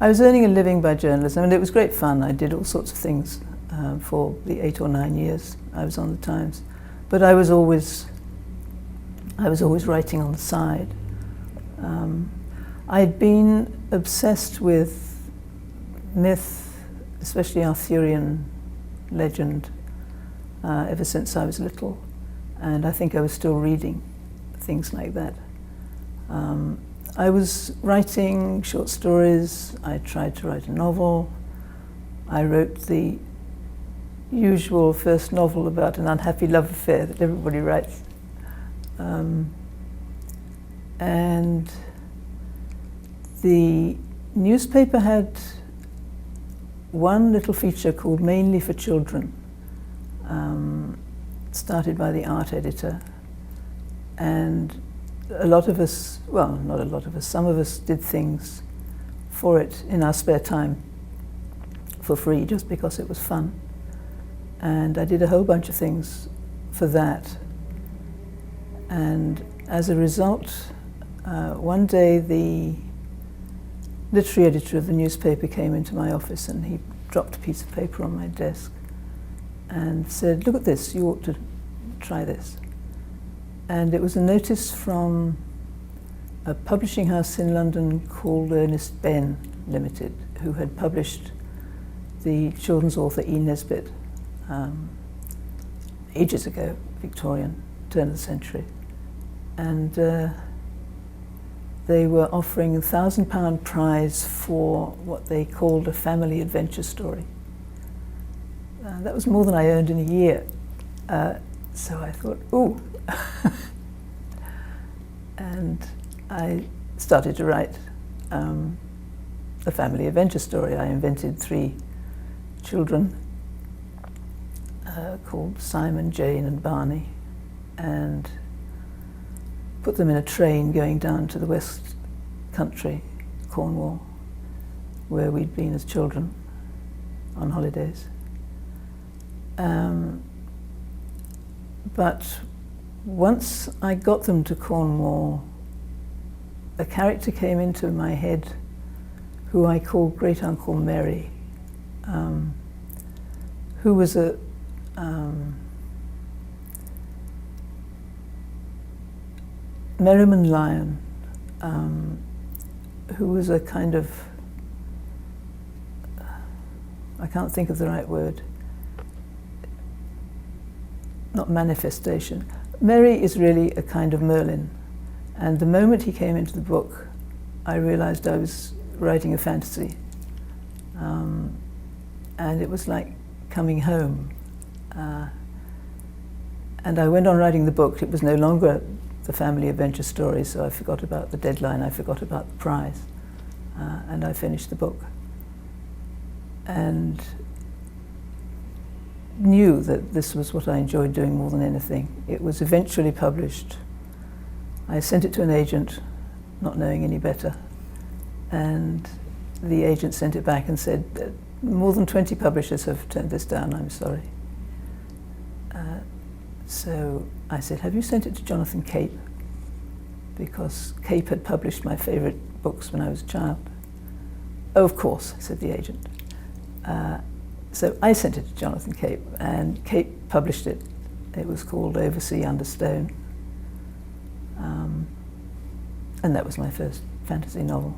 I was earning a living by journalism, and it was great fun. I did all sorts of things for the 8 or 9 years I was on the Times. But I was always writing on the side. I'd been obsessed with myth, especially Arthurian legend, ever since I was little. And I think I was still reading things like that. I was writing short stories. I tried to write a novel. I wrote the usual first novel about an unhappy love affair that everybody writes. And the newspaper had one little feature called Mainly for Children, started by the art editor. And a lot of us, well, not a lot of us, some of us did things for it in our spare time for free, just because it was fun. And I did a whole bunch of things for that. And as a result, one day the literary editor of the newspaper came into my office, and he dropped a piece of paper on my desk and said, "Look at this, you ought to try this." And it was a notice from a publishing house in London called Ernest Benn Limited, who had published the children's author E. Nesbit ages ago, Victorian, turn of the century. And they were offering a £1,000 prize for what they called a family adventure story. That was more than I earned in a year. So I thought, ooh. And I started to write a family adventure story. I invented 3 children called Simon, Jane, and Barney, and put them in a train going down to the West Country, Cornwall, where we'd been as children on holidays. But once I got them to Cornwall, a character came into my head who I called Great Uncle Merry, who was a Merriman Lion, who was a kind of, I can't think of the right word, not manifestation. Merry is really a kind of Merlin, and the moment he came into the book, I realized I was writing a fantasy, and it was like coming home. And I went on writing the book. It was no longer the family adventure story, so I forgot about the deadline, I forgot about the prize, and I finished the book. And knew that this was what I enjoyed doing more than anything. It was eventually published. I sent it to an agent, not knowing any better, and the agent sent it back and said, more than 20 publishers have turned this down, I'm sorry. So I said, have you sent it to Jonathan Cape? Because Cape had published my favorite books when I was a child. Oh, of course, said the agent. So I sent it to Jonathan Cape, and Cape published it. It was called Oversea Under Stone. And that was my first fantasy novel.